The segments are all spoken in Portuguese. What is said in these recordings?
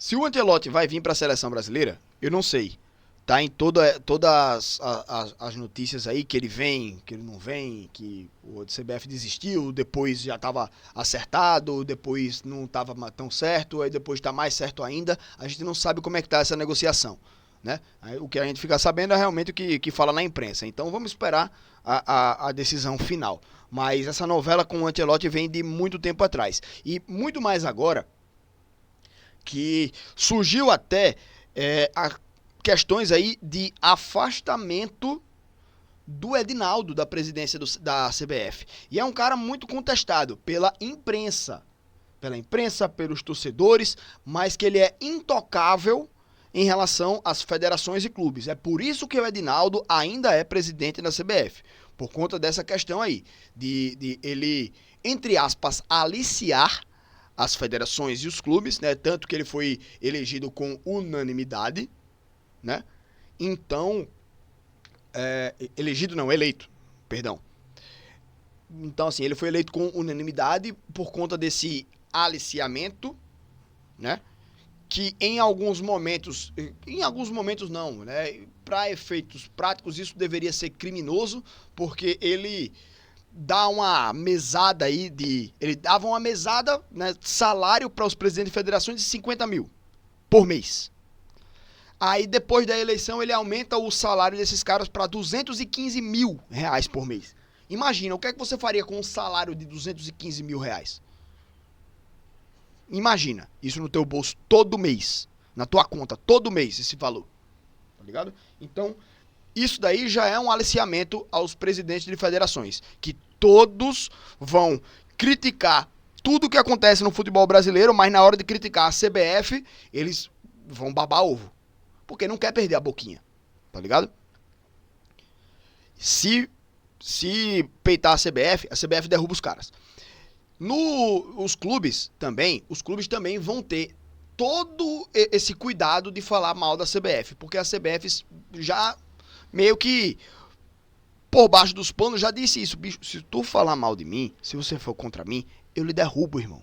Se o Ancelotti vai vir para a seleção brasileira, eu não sei. Tá em todas as notícias aí que ele vem, que ele não vem, que o CBF desistiu, depois já estava acertado, depois não estava tão certo, aí depois está mais certo ainda. A gente não sabe como é que tá essa negociação, né? Aí, o que a gente fica sabendo é realmente o que fala na imprensa. Então vamos esperar a decisão final. Mas essa novela com o Ancelotti vem de muito tempo atrás. E muito mais agora que surgiu até questões aí de afastamento do Edinaldo da presidência da CBF. E é um cara muito contestado pela imprensa, pelos torcedores, mas que ele é intocável em relação às federações e clubes. É por isso que o Edinaldo ainda é presidente da CBF, por conta dessa questão aí, de ele, entre aspas, aliciar as federações e os clubes, né? Tanto que ele foi elegido com unanimidade, né? Então, elegido não, eleito, perdão. Então, assim, ele foi eleito com unanimidade por conta desse aliciamento, né? Que em alguns momentos não, né? Para efeitos práticos, isso deveria ser criminoso, porque ele dá uma mesada aí ele dava uma mesada, né? Salário para os presidentes de federações de 50 mil por mês. Aí depois da eleição ele aumenta o salário desses caras para 215 mil reais por mês. Imagina, o que é que você faria com um salário de 215 mil reais? Imagina, isso no teu bolso todo mês, na tua conta, todo mês, esse valor. Tá ligado? Então, isso daí já é um aliciamento aos presidentes de federações, que todos vão criticar tudo que acontece no futebol brasileiro, mas na hora de criticar a CBF, eles vão babar ovo. Porque não quer perder a boquinha, tá ligado? Se, se peitar a CBF derruba os caras. Os clubes também vão ter todo esse cuidado de falar mal da CBF, porque a CBF já meio que por baixo dos panos já disse isso, bicho, se tu falar mal de mim, se você for contra mim, eu lhe derrubo, irmão.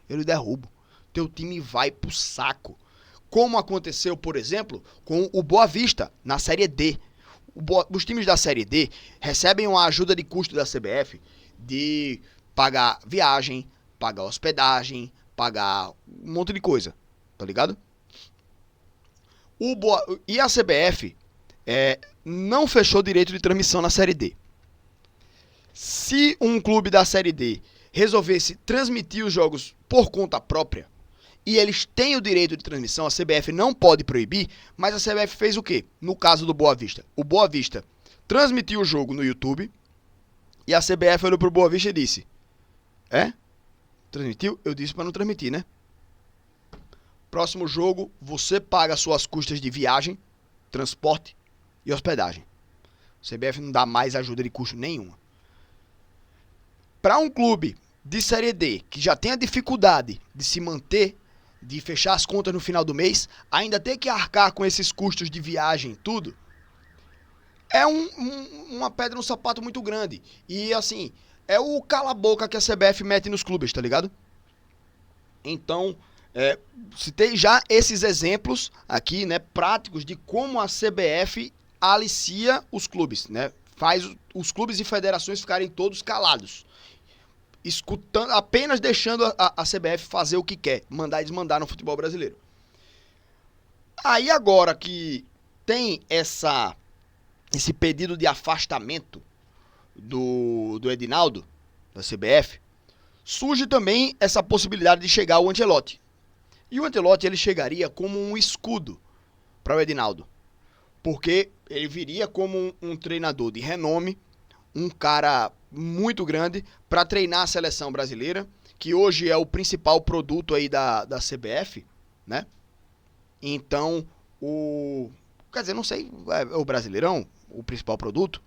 Eu lhe derrubo. Teu time vai pro saco. Como aconteceu, por exemplo, com o Boa Vista na Série D. Os times da Série D recebem uma ajuda de custo da CBF de pagar viagem, pagar hospedagem, pagar um monte de coisa, tá ligado? E a CBF não fechou direito de transmissão na Série D. Se um clube da Série D resolvesse transmitir os jogos por conta própria, e eles têm o direito de transmissão, a CBF não pode proibir, mas a CBF fez o quê? No caso do Boa Vista. O Boa Vista transmitiu o jogo no YouTube, e a CBF olhou pro Boa Vista e disse: transmitiu? Eu disse para não transmitir, né? Próximo jogo, você paga suas custas de viagem, transporte e hospedagem. A CBF não dá mais ajuda de custo nenhuma. Para um clube de Série D, que já tem a dificuldade de se manter, de fechar as contas no final do mês, ainda ter que arcar com esses custos de viagem, tudo, é uma pedra no sapato muito grande. E assim, é o cala-boca que a CBF mete nos clubes, tá ligado? Então, citei já esses exemplos aqui, né, práticos de como a CBF alicia os clubes, né? Faz os clubes e federações ficarem todos calados, escutando, apenas deixando a CBF fazer o que quer, mandar e desmandar no futebol brasileiro. Aí agora que tem esse pedido de afastamento do Edinaldo, da CBF, surge também essa possibilidade de chegar o Ancelotti. E o Ancelotti ele chegaria como um escudo para o Edinaldo, porque ele viria como um treinador de renome, um cara muito grande para treinar a seleção brasileira, que hoje é o principal produto aí da CBF, né? Então, quer dizer, não sei, é o Brasileirão, o principal produto,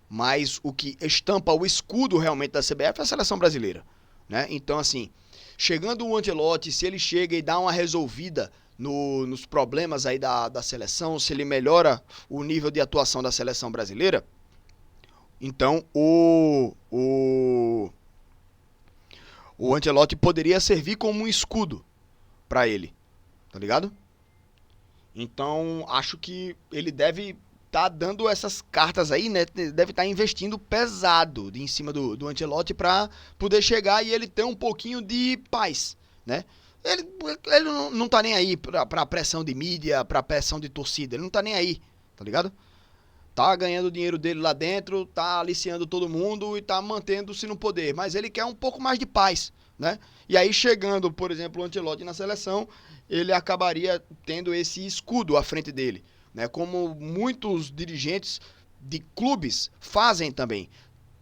mas o que estampa o escudo realmente da CBF é a seleção brasileira, né? Então, assim, chegando o Ancelotti, se ele chega e dá uma resolvida nos problemas aí da seleção, se ele melhora o nível de atuação da seleção brasileira, então o Ancelotti poderia servir como um escudo para ele, tá ligado? Então, acho que ele deve estar dando essas cartas aí, né? Deve estar investindo pesado em cima do Ancelotti para poder chegar e ele ter um pouquinho de paz, né? Ele não tá nem aí pra pressão de mídia, pra pressão de torcida. Ele não tá nem aí, tá ligado? Tá ganhando o dinheiro dele lá dentro, tá aliciando todo mundo e tá mantendo-se no poder. Mas ele quer um pouco mais de paz, né? E aí chegando, por exemplo, o Ancelotti na seleção, ele acabaria tendo esse escudo à frente dele, né? Como muitos dirigentes de clubes fazem também.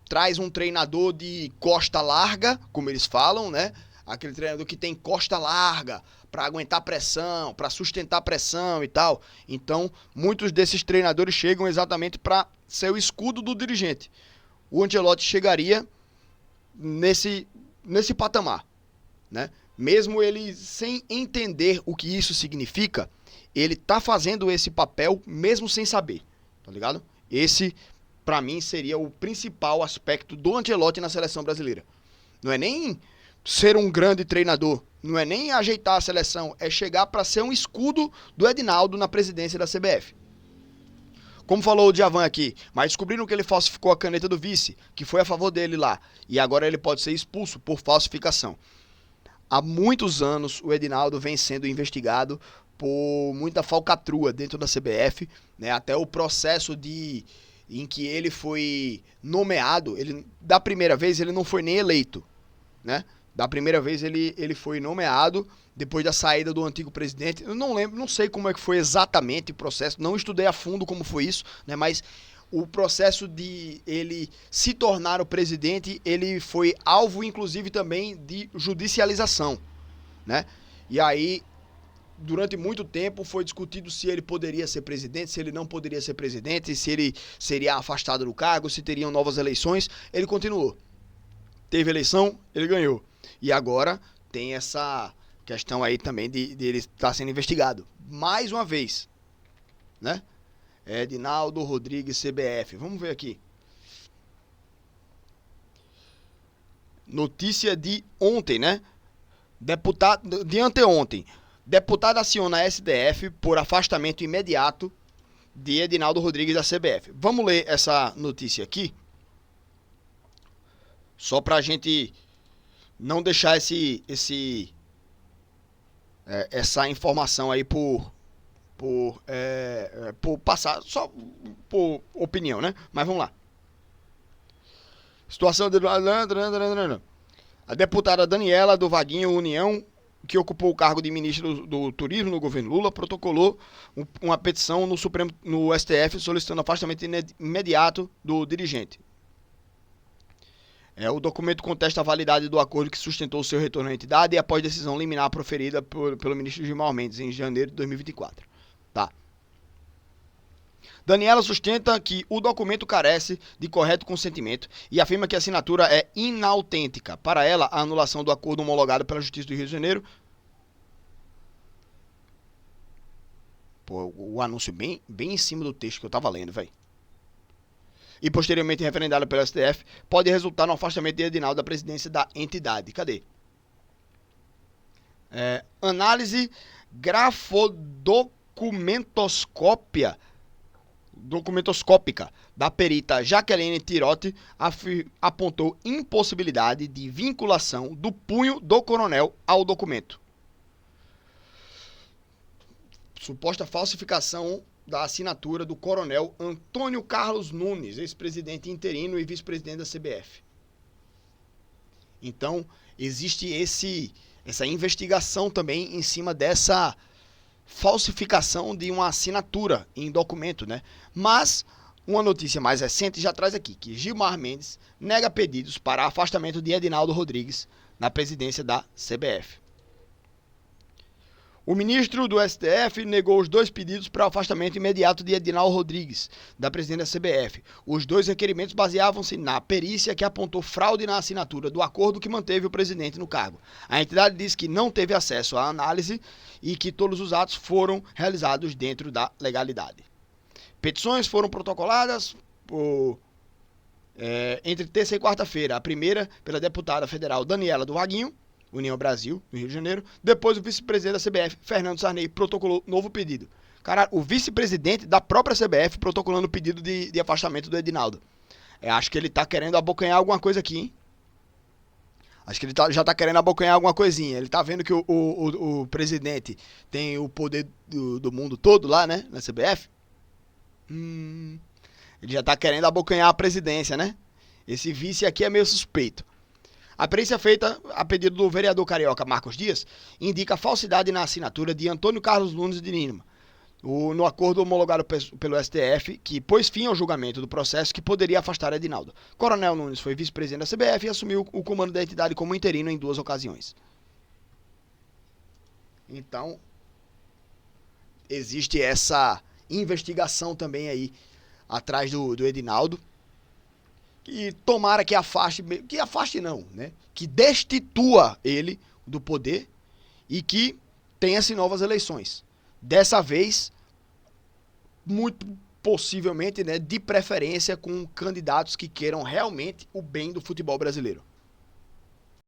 Traz um treinador de costa larga, como eles falam, né? Aquele treinador que tem costa larga para aguentar pressão, para sustentar pressão e tal. Então, muitos desses treinadores chegam exatamente para ser o escudo do dirigente. O Ancelotti chegaria nesse patamar, né? Mesmo ele sem entender o que isso significa, ele tá fazendo esse papel mesmo sem saber, tá ligado? Esse, para mim, seria o principal aspecto do Ancelotti na seleção brasileira. Não é nem ser um grande treinador, não é nem ajeitar a seleção, é chegar para ser um escudo do Edinaldo na presidência da CBF. Como falou o Djavan aqui, mas descobriram que ele falsificou a caneta do vice, que foi a favor dele lá, e agora ele pode ser expulso por falsificação. Há muitos anos o Edinaldo vem sendo investigado por muita falcatrua dentro da CBF, né? Até o processo em que ele foi nomeado, da primeira vez ele não foi nem eleito, né? Da primeira vez ele foi nomeado depois da saída do antigo presidente. Eu não lembro, não sei como é que foi exatamente o processo, não estudei a fundo como foi isso, né? Mas o processo de ele se tornar o presidente, ele foi alvo inclusive também de judicialização, né? E aí, durante muito tempo foi discutido se ele poderia ser presidente, se ele não poderia ser presidente, se ele seria afastado do cargo, se teriam novas eleições. Ele continuou. Teve eleição, ele ganhou. E agora tem essa questão aí também de ele estar sendo investigado. Mais uma vez, né? Edinaldo Rodrigues, CBF. Vamos ver aqui. Notícia de ontem, né? De anteontem. Deputado aciona a STF por afastamento imediato de Edinaldo Rodrigues da CBF. Vamos ler essa notícia aqui. Só pra gente não deixar essa informação aí por passar, só por opinião, né? Mas vamos lá. Situação de... A deputada Daniela do Vaguinho União, que ocupou o cargo de ministro do Turismo no governo Lula, protocolou uma petição no STF solicitando afastamento imediato do dirigente. O documento contesta a validade do acordo que sustentou o seu retorno à entidade e após decisão liminar proferida pelo ministro Gilmar Mendes em janeiro de 2024. Tá. Daniela sustenta que o documento carece de correto consentimento e afirma que a assinatura é inautêntica. Para ela, a anulação do acordo homologado pela Justiça do Rio de Janeiro... Pô, o anúncio bem em cima do texto que eu tava lendo, velho. E posteriormente referendada pelo STF, pode resultar no afastamento de Edinaldo da presidência da entidade. Cadê? Análise grafodocumentoscópica da perita Jaqueline Tirotti apontou impossibilidade de vinculação do punho do coronel ao documento. Suposta falsificação da assinatura do coronel Antônio Carlos Nunes, ex-presidente interino e vice-presidente da CBF. Então, existe essa investigação também em cima dessa falsificação de uma assinatura em documento, né? Mas uma notícia mais recente já traz aqui que Gilmar Mendes nega pedidos para afastamento de Edinaldo Rodrigues na presidência da CBF. O ministro do STF negou os 2 pedidos para afastamento imediato de Edinaldo Rodrigues, da presidência da CBF. Os 2 requerimentos baseavam-se na perícia que apontou fraude na assinatura do acordo que manteve o presidente no cargo. A entidade diz que não teve acesso à análise e que todos os atos foram realizados dentro da legalidade. Petições foram protocoladas entre terça e quarta-feira. A primeira pela deputada federal Daniela do Vaguinho União Brasil, no Rio de Janeiro. Depois o vice-presidente da CBF, Fernando Sarney, protocolou novo pedido. Cara, o vice-presidente da própria CBF protocolando o pedido de afastamento do Edinaldo. Acho que ele tá querendo abocanhar alguma coisa aqui, hein? Acho que ele já tá querendo abocanhar alguma coisinha. Ele tá vendo que o presidente tem o poder do mundo todo lá, né? Na CBF. Ele já tá querendo abocanhar a presidência, né? Esse vice aqui é meio suspeito. A perícia feita a pedido do vereador carioca Marcos Dias indica falsidade na assinatura de Antônio Carlos Nunes de Lima, no acordo homologado pelo STF, que pôs fim ao julgamento do processo que poderia afastar Edinaldo. Coronel Nunes foi vice-presidente da CBF e assumiu o comando da entidade como interino em 2 ocasiões. Então, existe essa investigação também aí atrás do Edinaldo. E tomara que afaste não, né? Que destitua ele do poder e que tenha-se novas eleições. Dessa vez, muito possivelmente, né, de preferência com candidatos que queiram realmente o bem do futebol brasileiro.